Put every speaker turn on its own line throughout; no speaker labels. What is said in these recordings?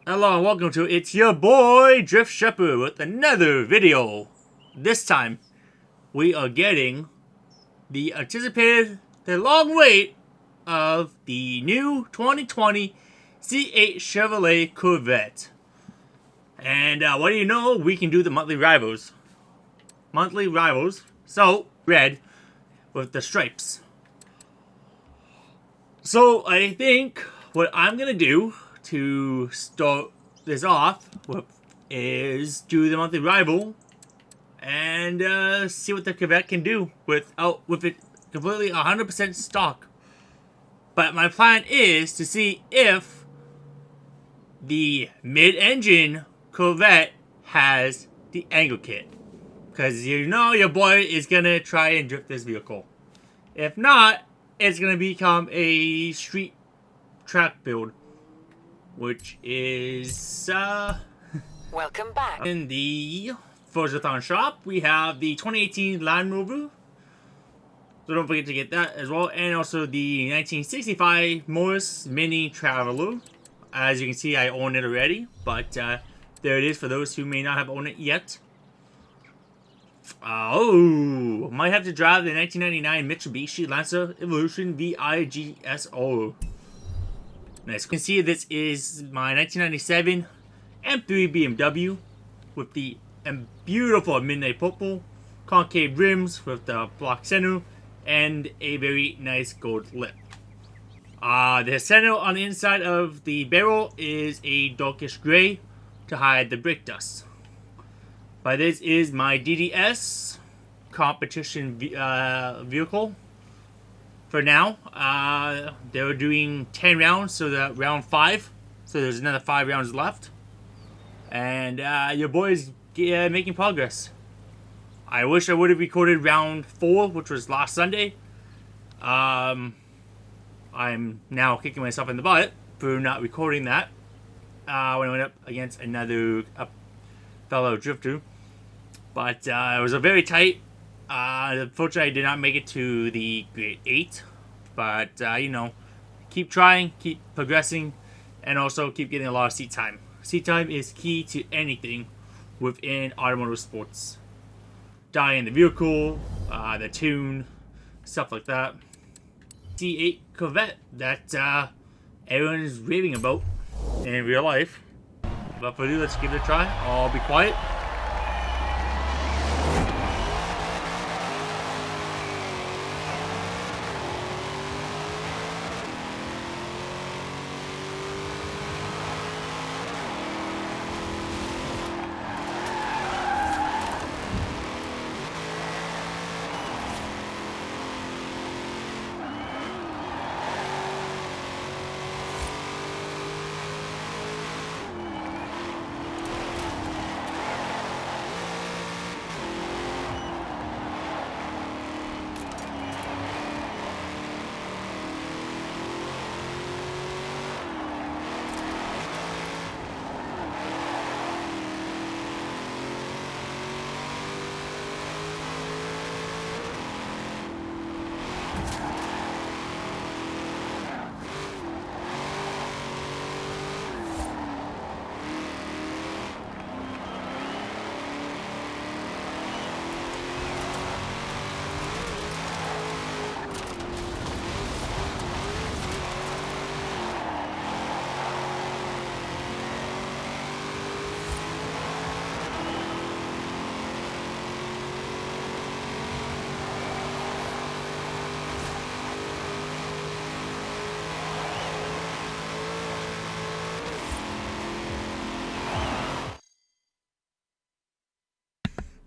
Hello and welcome to It's Your Boy Drift Shepherd with another video. This time, we are getting the anticipated, the long wait of the new 2020 C8 Chevrolet Corvette. And what do you know? We can do the monthly rivals. So, red with the stripes. So, I think what I'm going to do to start this off with is do the monthly rival and see what the Corvette can do with it completely 100% stock. But my plan is to see if the mid-engine Corvette has the angle kit, because you know your boy is gonna try and drift this vehicle. If not, it's gonna become a street track build, which is
welcome back.
In the ForzaHorzion shop, we have the 2018 Land Rover, so don't forget to get that as well, and also the 1965 Morris Mini Traveler. As you can see, I own it already, but there it is for those who may not have owned it yet. Might have to drive the 1999 Mitsubishi Lancer Evolution VIGSO. Nice. You can see this is my 1997 M3 BMW with the beautiful midnight purple, concave rims with the block center, and a very nice gold lip. The center on the inside of the barrel is a darkish gray to hide the brake dust. But this is my DDS competition vehicle. For now, they're doing 10 rounds, so that round 5. So there's another 5 rounds left. And your boy is making progress. I wish I would have recorded round 4, which was last Sunday. I'm now kicking myself in the butt for not recording that when I went up against another fellow drifter. But it was a very tight. Unfortunately, I did not make it to the grade 8. But, you know, keep trying, keep progressing, and also keep getting a lot of seat time. Seat time is key to anything within automotive sports. Dying the vehicle, the tune, stuff like that. C8 Corvette that everyone is raving about in real life. But for you, let's give it a try. I'll be quiet.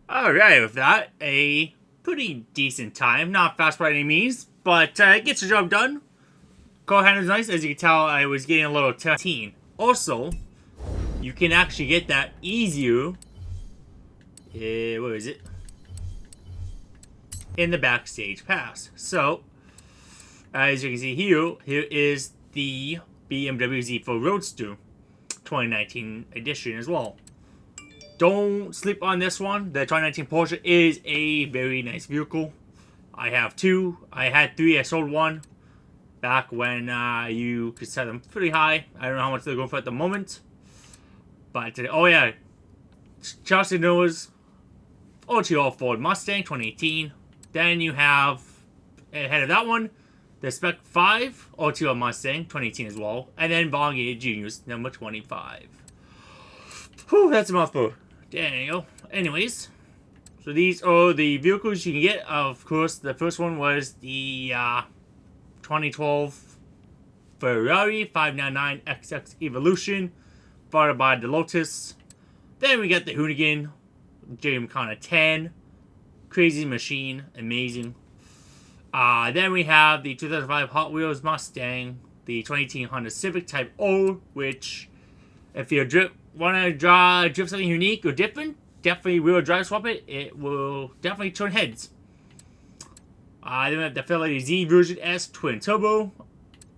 Alright, with that, a pretty decent time. Not fast by any means, but it gets the job done. Car handler's nice. As you can tell, I was getting a little 10. Also, you can actually get that easier. Where is it? In the backstage pass. So, as you can see here is the BMW Z4 Roadster 2019 edition as well. Don't sleep on this one. The 2019 Porsche is a very nice vehicle. I have 2. I had 3. I sold 1 back when you could set them pretty high. I don't know how much they're going for at the moment. But, oh yeah, Chelsea knows OTO Ford Mustang 2018. Then you have, ahead of that one, the Spec 5 OTO Mustang 2018 as well. And then Bongate Genius number 25. Whew, that's a mouthful. There you go. Anyways, so these are the vehicles you can get. Of course, the first one was the 2012 Ferrari 599XX Evolution, followed by the Lotus. Then we got the Hoonigan James Conner 10, Crazy Machine, amazing. Then we have the 2005 Hot Wheels Mustang, the 2018 Honda Civic Type O, which, if you want to drift something unique or different, definitely wheel drive swap it. It will definitely turn heads. Then we have the Fidelity Z Version S Twin Turbo.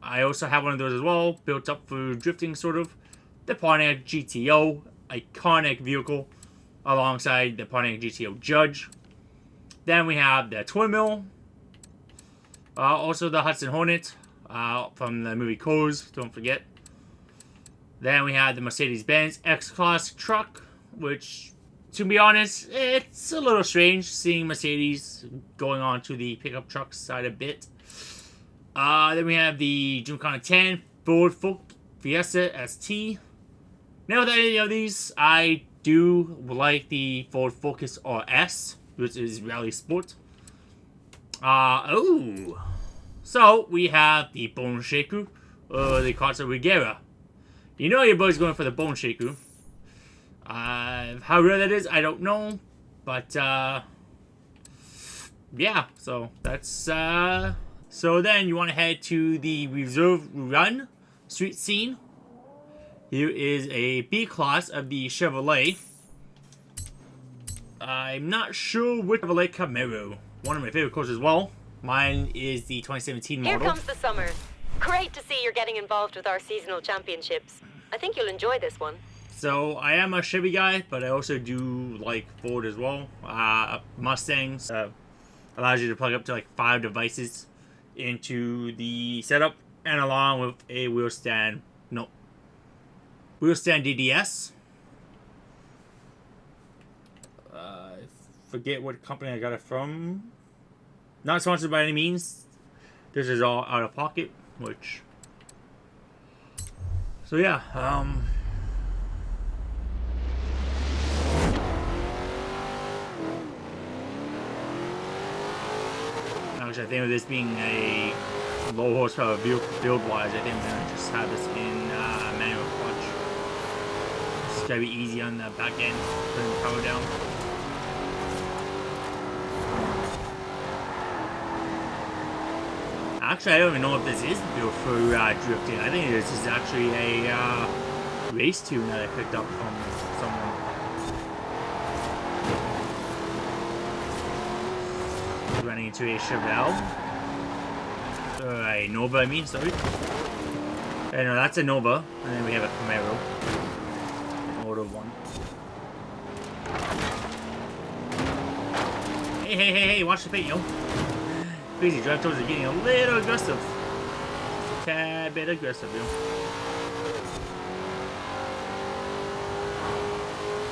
I also have one of those as well, built up for drifting sort of. The Pontiac GTO, iconic vehicle, alongside the Pontiac GTO Judge. Then we have the Twin Mill. Also the Hudson Hornet from the movie Cars, don't forget. Then we have the Mercedes-Benz X-Class truck, which, to be honest, it's a little strange seeing Mercedes going on to the pickup truck side a bit. Then we have the James Conner 10 Ford Fiesta ST. Now with any of these, I do like the Ford Focus RS, which is Rally Sport. So we have the Bone Shaker, the Carta Regera. You know your boy's going for the Bone Shaker. How rare that is, I don't know. But, yeah, so that's, So then you want to head to the Reserve Run street scene. Here is a B-Class of the Chevrolet. I'm not sure which Chevrolet Camaro. One of my favorite cars as well. Mine is the 2017 model.
Here comes the summer. Great to see you're getting involved with our seasonal championships. I think you'll enjoy this one.
So, I am a Chevy guy, but I also do like Ford as well. Mustangs allows you to plug up to like 5 devices into the setup, and along with a wheel stand DDS. I forget what company I got it from. Not sponsored by any means. This is all out of pocket, which... So yeah, Actually, I think of this being a low horsepower build-wise, I think I'm gonna just have this in manual clutch. It's gotta be easy on the back end, putting the power down. Actually, I don't even know if this is built for drifting. I think this is actually a race tune that I picked up from someone. Running into a Chevelle. A Nova, I mean, sorry. No, that's a Nova. And then we have a Camaro. Motor 1. Hey, watch the paint, yo. Crazy drive towards are getting a little aggressive. A tad bit aggressive, yo.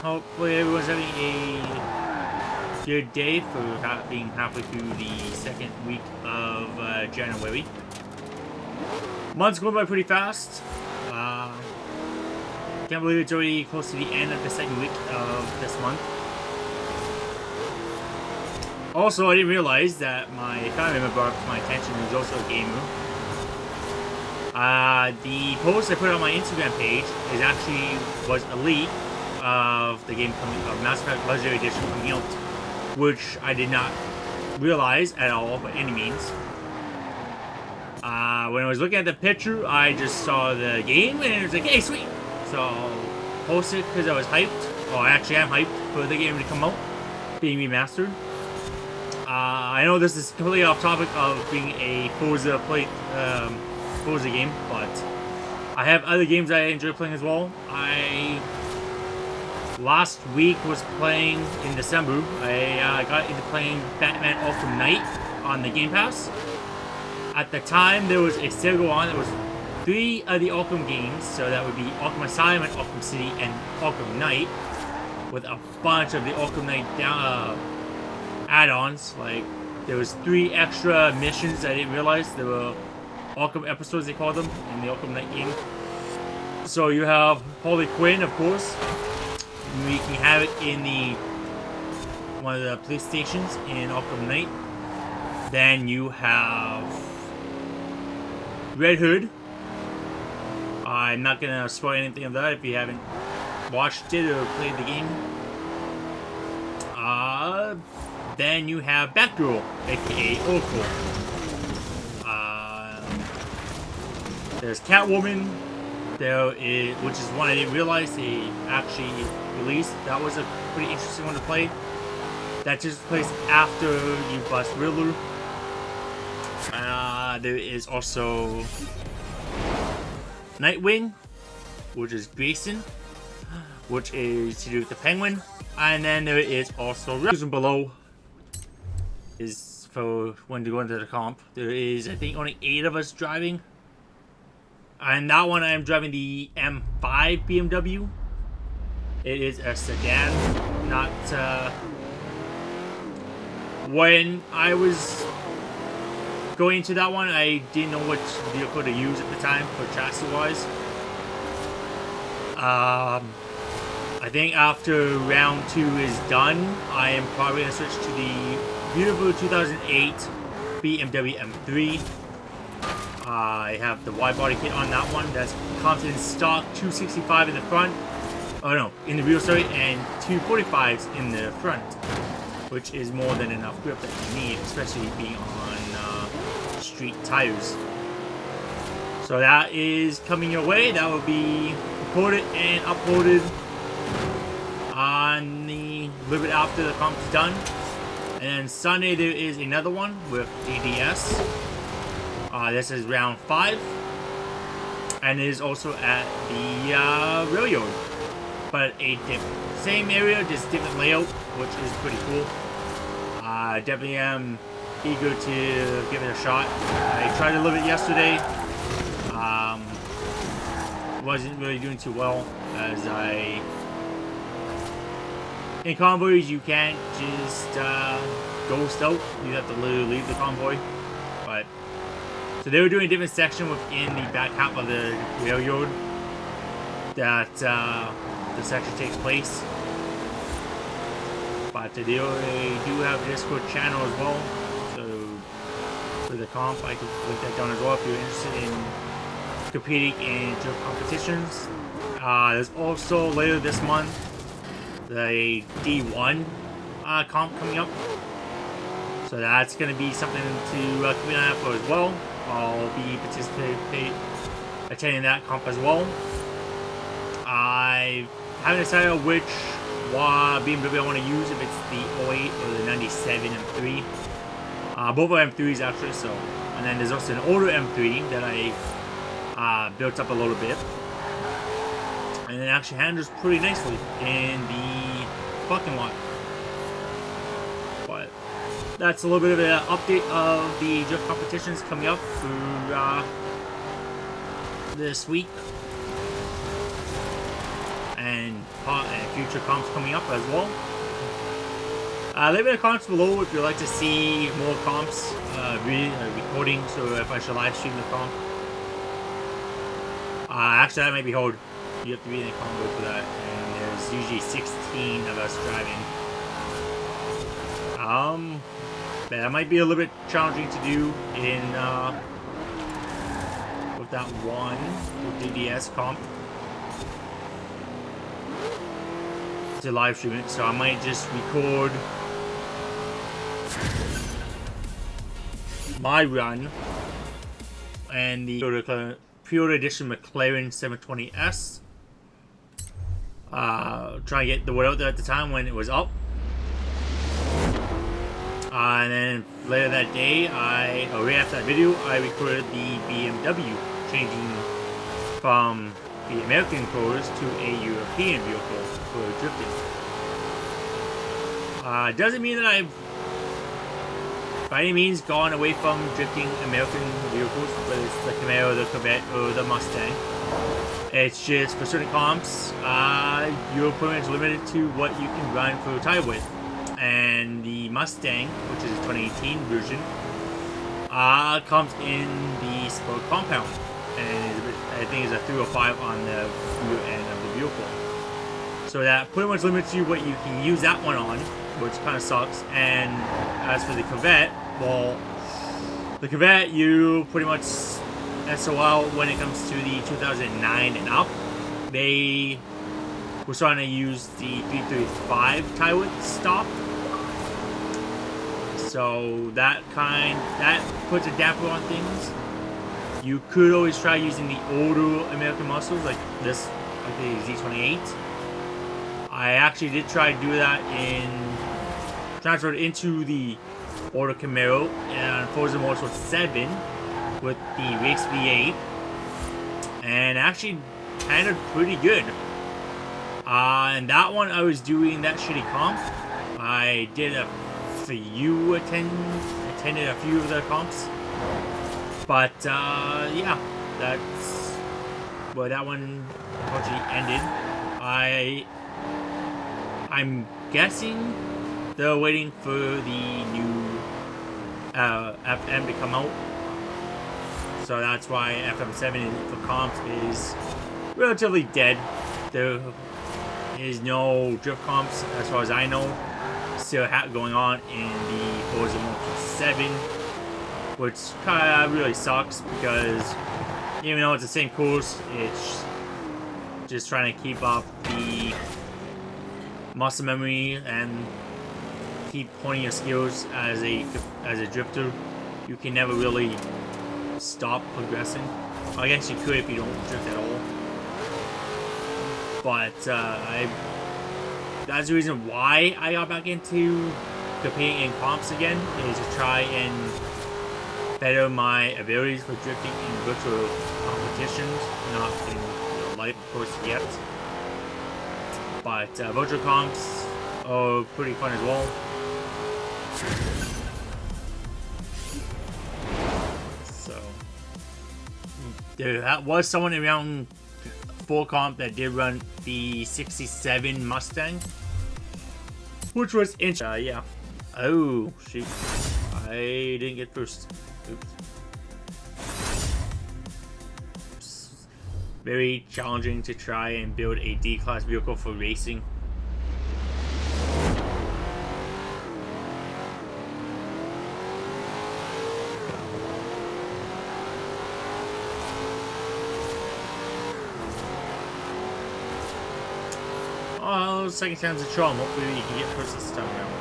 Hopefully everyone's having a good day for being halfway through the second week of January. Month's going by pretty fast. Can't believe it's already close to the end of the second week of this month. Also, I didn't realize that my family member brought up to my attention who's also a gamer. The post I put on my Instagram page was a leak of the game coming of Mass Effect Legendary Edition coming out, which I did not realize at all by any means. When I was looking at the picture, I just saw the game and it was like, hey, sweet! So I'll post it because I was hyped. Oh, actually, I'm hyped for the game to come out, being remastered. I know this is completely off topic of being a Forza game, but I have other games I enjoy playing as well. Last week was playing in December. I got into playing Batman Arkham Knight on the Game Pass. At the time, there was a sale on that was 3 of the Arkham games, so that would be Arkham Asylum, Arkham City, and Arkham Knight, with a bunch of the Arkham Knight add-ons. Like, there was 3 extra missions I didn't realize. There were Arkham episodes, they call them, in the Arkham Knight game. So you have Harley Quinn, of course. We can have it in one of the police stations in Arkham Knight. Then you have Red Hood. I'm not gonna spoil anything of that if you haven't watched it or played the game. Then you have Batgirl, aka Oracle. There's Catwoman. There is, which is one I didn't realize they actually released. That was a pretty interesting one to play. That takes place after you bust Riddler. There is also Nightwing, which is Grayson, which is to do with the Penguin. And then there is also below is for when to go into the comp. There is, I think, only 8 of us driving. And that one I am driving the M5 BMW. It is a sedan, not when I was going into that one, I didn't know which vehicle to use at the time for chassis wise. I think after round 2 is done, I am probably going to switch to the beautiful 2008 BMW M3. I have the wide body kit on that one. That's comes in stock 265 in the front. Oh no, in the rear, sorry, and 245s in the front, which is more than enough grip that you need, especially being on street tires. So that is coming your way. That will be recorded and uploaded on the little bit after the comp is done. And then Sunday there is another one with ADS. This is round 5, and it is also at the railroad, but same area, just different layout, which is pretty cool. Definitely am eager to give it a shot. I tried a little bit yesterday. Wasn't really doing too well, as in convoys you can't just ghost out. You have to literally leave the convoy. But so they were doing a different section within the back half of the railroad that the section takes place. But they do have a Discord channel as well. So for the comp, I can link that down as well if you're interested in competing in drift competitions. There's also later this month the D1 comp coming up. So that's going to be something to keep an eye out for as well. I'll be attending that comp as well. I haven't decided which BMW I want to use, if it's the 08 or the 97 M3. Both are M3s actually, so. And then there's also an older M3 that I built up a little bit. And it actually handles pretty nicely in the parking lot. But that's a little bit of an update of the drift competitions coming up for this week. And future comps coming up as well. Leave in the comments below if you'd like to see more comps recording, so if I should live stream the comp. Actually, that might be hard. You have to be in a combo for that, and there's usually 16 of us driving. That might be a little bit challenging to do in with that one with DDS comp to live stream it. So I might just record my run and the pre-order edition McLaren 720S. Try and get the word out there at the time when it was up. And then later that day, right after that video, I recorded the BMW changing from the American cars to a European vehicle for drifting. Doesn't mean that I've by any means gone away from drifting American vehicles, whether it's the Camaro, the Corvette, or the Mustang. It's just for certain comps, you're pretty much limited to what you can run for tire width. And the Mustang, which is a 2018 version, comes in the Sport Compound, and I think it's a 305 on the rear end of the vehicle. So that pretty much limits you what you can use that one on, which kind of sucks. And as for the Corvette, well, the Corvette, you pretty much SOL when it comes to the 2009 and up. They were starting to use the 335 tire width stop. So that puts a damper on things. You could always try using the older American muscles like this, like the Z28. I actually did try to do that transferred into the older Camaro and ForzaHorzion4 7 with the Race V8, and actually handled pretty good. And that one I was doing that shitty comp. I did attended a few of the comps, but yeah, that's where that one unfortunately ended. I'm guessing they're waiting for the new FM to come out, so that's why FM7 for comps is relatively dead. There is no drift comps as far as I know still going on in the ForzaHorzion4 7, which kind of really sucks because even though it's the same course, it's just trying to keep up the muscle memory and keep honing your skills as a drifter. You can never really stop progressing. I guess you could if you don't drift at all. But that's the reason why I got back into competing in comps again, is to try and better my abilities for drifting in virtual competitions, not in real life, of course, yet. But virtual comps are pretty fun as well. So there was someone around 4 comp that did run the 67 Mustang, which was interesting. Yeah. Oh shoot! I didn't get first. Oops. Very challenging to try and build a D-class vehicle for racing. Oh, second time's a charm. Hopefully you can get first this time around.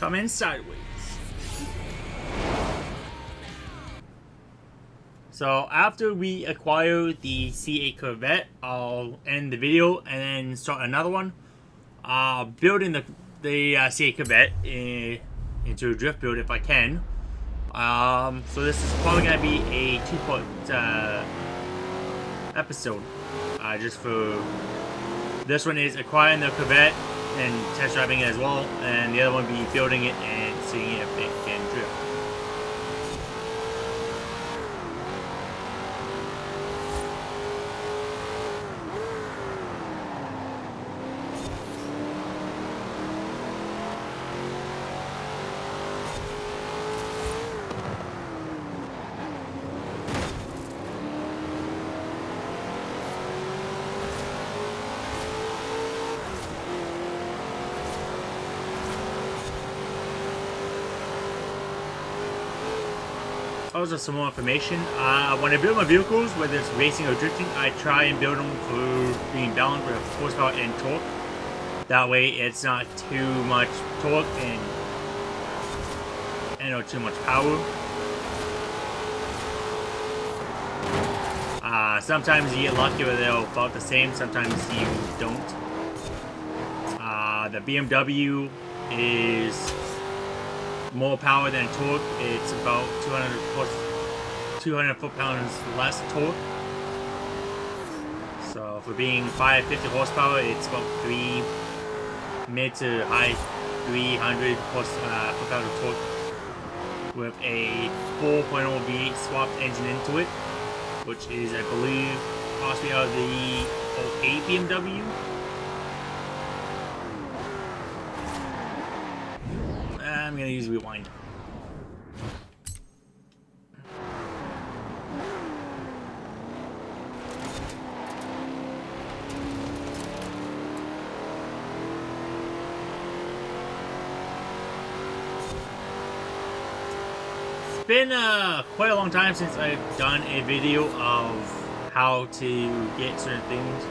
coming sideways. So after we acquire the C8 Corvette, I'll end the video and then start another one. Building the C8 Corvette into a drift build if I can. So this is probably gonna be a two-part episode. Just for this one is acquiring the Corvette and test driving it as well, and the other one be building it and seeing if it can drift. Also, some more information. When I build my vehicles, whether it's racing or drifting, I try and build them for being balanced with horsepower and torque. That way, it's not too much torque and not too much power. Sometimes you get lucky where they're about the same. Sometimes you don't. The BMW is more power than torque. It's about 200 foot-pounds less torque. So for being 550 horsepower, it's about mid to high 300 foot-pounds of torque with a 4.0 V8 swapped engine into it, which is, I believe, possibly out of the 08 BMW. I'm gonna use rewind. It's been quite a long time since I've done a video of how to get certain things.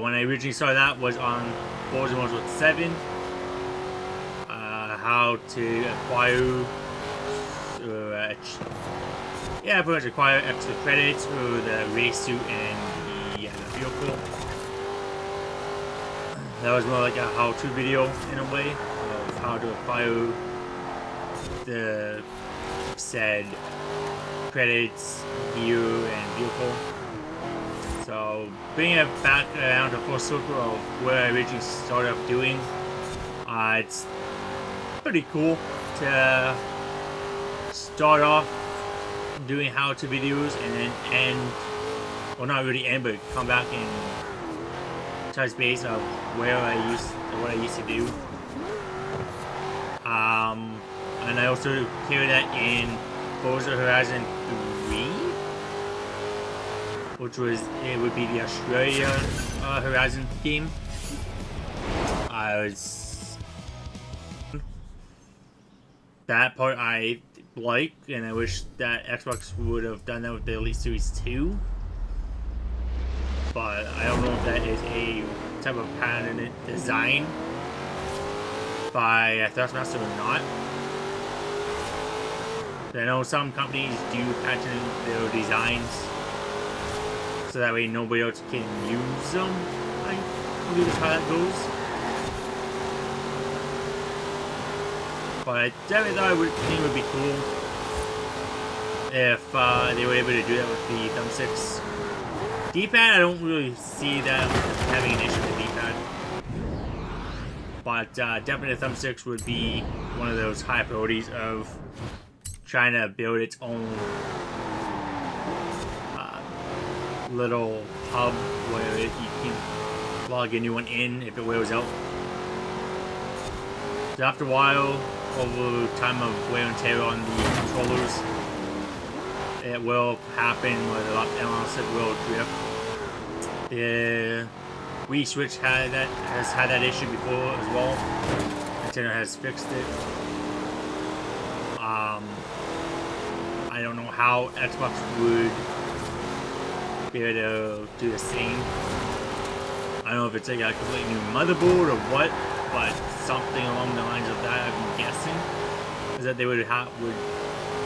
When I originally started that was on ForzaHorzion4. How to acquire, pretty much acquire extra credits for the race suit and the vehicle. That was more like a how-to video in a way of how to acquire the said credits, gear, and vehicle. So bringing it back around to full circle of where I originally started off doing, it's pretty cool to start off doing how-to videos and then end, well, not really end, but come back and touch base of what I used to do. And I also carry that in ForzaHorzion 3, which would be the Australia Horizon game. That part I like, and I wish that Xbox would have done that with the Elite Series 2. But I don't know if that is a type of patented design by Thrustmaster or not. I know some companies do patent their designs, so that way nobody else can use them. I believe that's how that goes. But I definitely thought it would be cool if they were able to do that with the thumbsticks. D-pad, I don't really see that having an issue with the D-pad. But definitely the thumbsticks would be one of those high priorities of trying to build its own little hub where you can plug a new one in if it wears out. So after a while, over time of wear and tear on the controllers, it will happen where the analysis will drift. The Wii Switch has had that issue before as well. Nintendo has fixed it. I don't know how Xbox would be able to do the same. I don't know if it's like a completely new motherboard or what, but something along the lines of that, I'm guessing, is that they would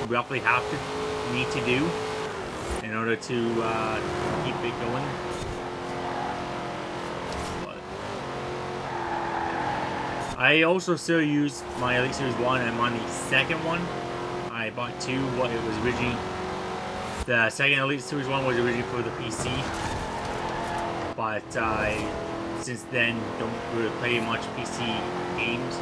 roughly have to need to do in order to keep it going. But I also still use my Elite Series 1. I'm on the second one. I bought two. What it was originally, the second Elite Series 1 was originally for the PC, but I since then don't really play much PC games.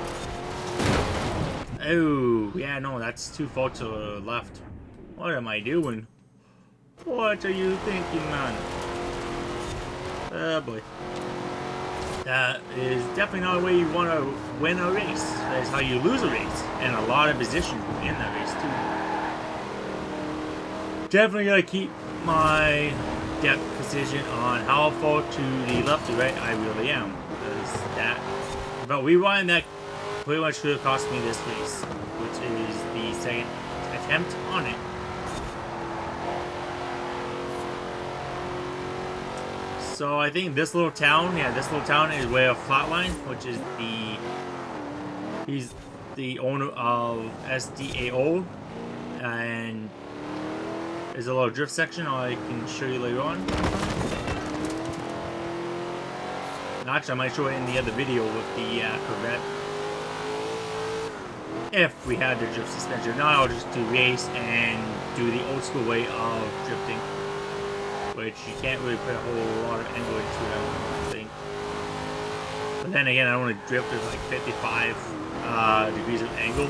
Oh yeah, no, that's too far to the left. What am I doing? What are you thinking, man? Oh boy. That is definitely not a way you want to win a race. That is how you lose a race. And a lot of position in that race, too. Definitely gotta keep my depth precision on how far to the left or right I really am. Because that. But rewind that pretty much could have cost me this race, which is the second attempt on it. So I think this little town, this little town is where Flatline, which is he's the owner of SDAO, and there's a little drift section I can show you later on. Actually, I might show it in the other video with the Corvette. If we had the drift suspension. Now I'll just do race and do the old school way of drifting, which you can't really put a whole lot of angle into it, I don't think. But then again, I don't want to drift with like 55 degrees of angle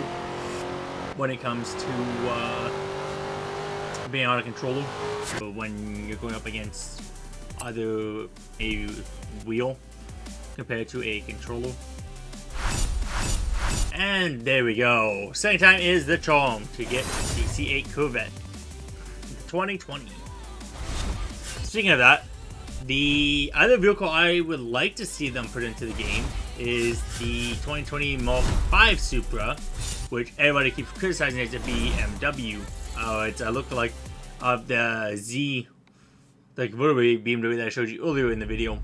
when it comes to being out of control. But when you're going up against either a wheel compared to a controller. And there we go. Second time is the charm to get the C8 Corvette 2020. Speaking of that, the other vehicle I would like to see them put into the game is the 2020 Mark 5 Supra, which everybody keeps criticizing as a BMW. It's a lookalike of the Z, the convertible BMW that I showed you earlier in the video.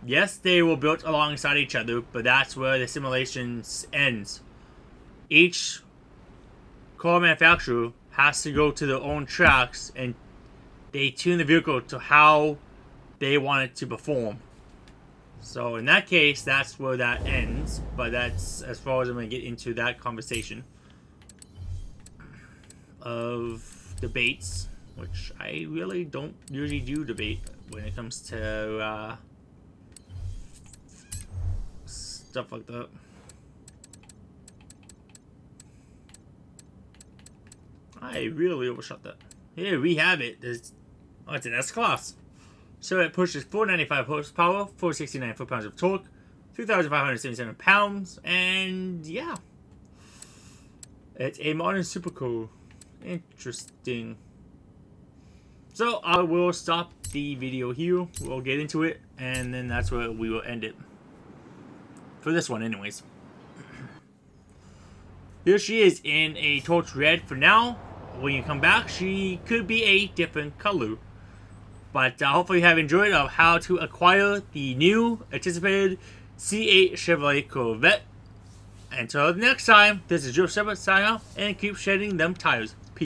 Yes, they were built alongside each other, but that's where the simulation ends. Each car manufacturer has to go to their own tracks and they tune the vehicle to how they want it to perform. So in that case, that's where that ends, but that's as far as I'm going to get into that conversation of debates, which I really don't usually do debate when it comes to stuff like that. I really overshot that. Here we have it. It's an S-Class. So it pushes 495 horsepower, 469 foot-pounds of torque, 3,577 pounds, and yeah. It's a modern supercar. Interesting. So I will stop the video here. We'll get into it, and then that's where we will end it. For this one, anyways. Here she is in a torch red for now. When you come back, she could be a different color. But hopefully you have enjoyed of how to acquire the new anticipated C8 Chevrolet Corvette. Until next time, this is Joe Shepard signing off, and keep shedding them tires.